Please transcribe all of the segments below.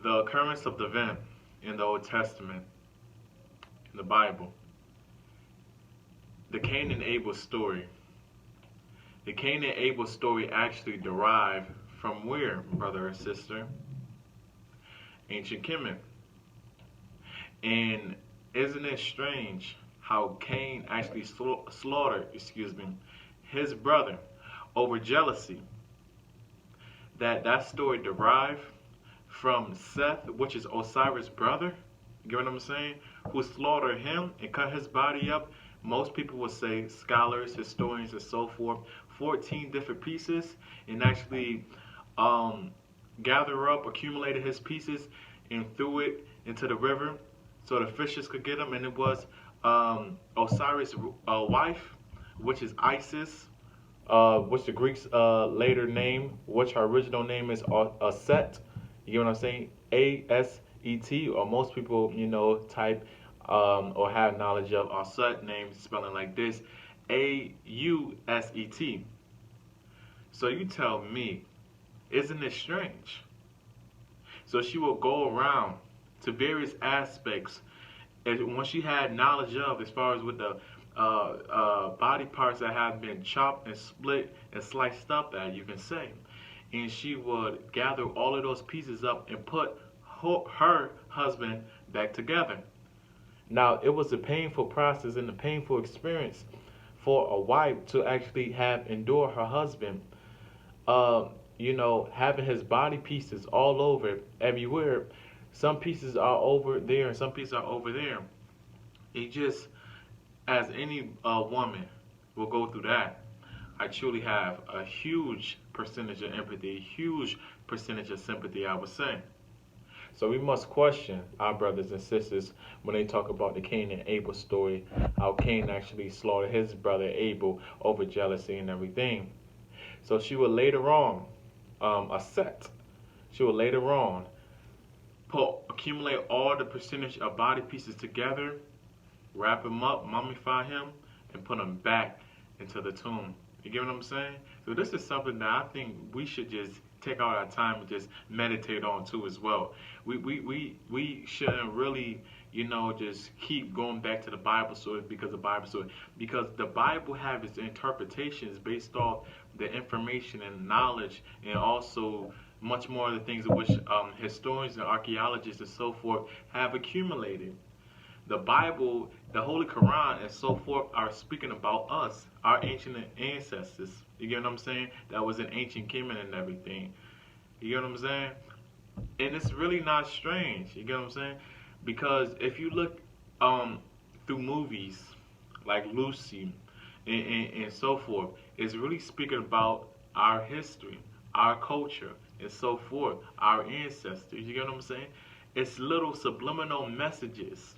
The occurrence of the event in the Old Testament, in the Bible, the Cain and Abel story. The Cain and Abel story actually derived from where, brother or sister? Ancient Kemet. And isn't it strange how Cain actually slaughtered, his brother over jealousy? That story derived from Seth, which is Osiris' brother. You get what I'm saying? Who slaughtered him and cut his body up. Most people would say, scholars, historians, and so forth, 14 different pieces, and actually accumulated his pieces, and threw it into the river so the fishes could get him. And it was Osiris' wife, which is Isis, which the Greeks later name, which her original name is Aset. You get what I'm saying? Aset, or most people, type or have knowledge of Aset name spelling like this, Auset. So you tell me, isn't it strange? So she will go around to various aspects, and when she had knowledge of, as far as with the body parts that have been chopped and split and sliced up, as you can say, and she would gather all of those pieces up and put her husband back together. Now, it was a painful process and a painful experience for a wife to actually have endure her husband, having his body pieces all over everywhere. Some pieces are over there and some pieces are over there. It just, as any woman will go through that, I truly have a huge percentage of empathy, a huge percentage of sympathy, I would say. So we must question our brothers and sisters when they talk about the Cain and Abel story, how Cain actually slaughtered his brother Abel over jealousy and everything. So she will later on, she will later on accumulate all the percentage of body pieces together, wrap him up, mummify him, and put him back into the tomb. You get what I'm saying? So this is something that I think we should just take out our time and just meditate on too as well. We shouldn't really, just keep going back to the Bible story because the Bible have its interpretations based off the information and knowledge, and also much more of the things in which historians and archaeologists and so forth have accumulated. The Bible, the Holy Quran, and so forth are speaking about us, our ancient ancestors. You get what I'm saying? That was in ancient Kemet and everything. You get what I'm saying? And it's really not strange. You get what I'm saying? Because if you look through movies like Lucy and so forth, it's really speaking about our history, our culture, and so forth, our ancestors. You get what I'm saying? It's little subliminal messages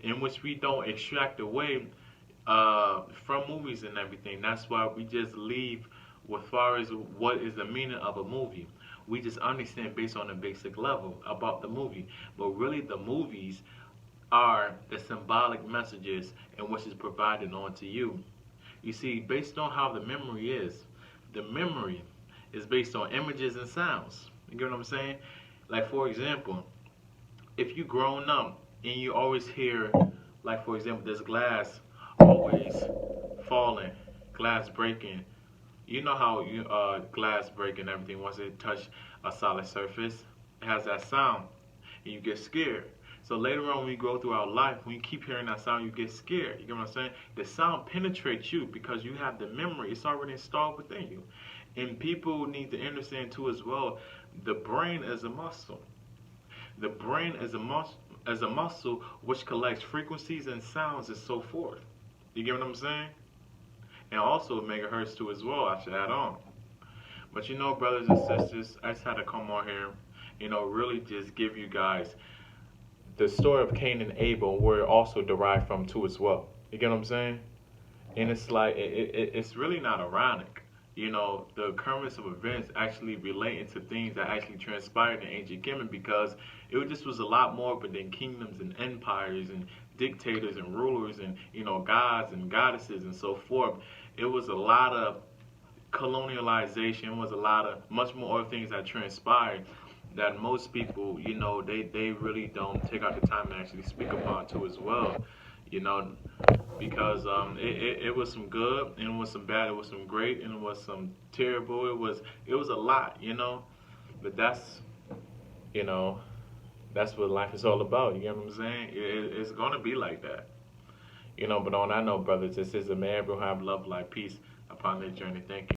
in which we don't extract away from movies and everything. That's why we just leave as far as what is the meaning of a movie. We just understand based on a basic level about the movie. But really the movies are the symbolic messages in which is provided onto you. You see, based on how the memory is, the memory is based on images and sounds. You get what I'm saying? Like, for example, if you grown up and you always hear, like, for example, this glass always falling, glass breaking. You know how glass break and everything, once it touch a solid surface, it has that sound, and you get scared. So later on, when you go through our life, when you keep hearing that sound, you get scared. You get what I'm saying? The sound penetrates you because you have the memory. It's already installed within you. And people need to understand too as well, the brain is a muscle. The brain is a muscle which collects frequencies and sounds and so forth. You get what I'm saying? And also megahertz too as well, I should add on. But brothers and sisters, I just had to come on here, really just give you guys the story of Cain and Abel, where it also derived from too as well. You get what I'm saying? And it's like, it's really not ironic. The occurrence of events actually relating to things that actually transpired in ancient Kemet, because it just was a lot more but than kingdoms and empires and dictators and rulers and, gods and goddesses and so forth. It was a lot of colonialization, it was a lot of much more other things that transpired that most people, they really don't take out the time to actually speak upon too as well, you know, because it was some good and it was some bad, it was some great and it was some terrible. It was a lot, but you know that's what life is all about. You get what I'm saying? It's gonna be like that, But on that note, brothers, this is a man who have love, life, peace upon their journey. Thank you.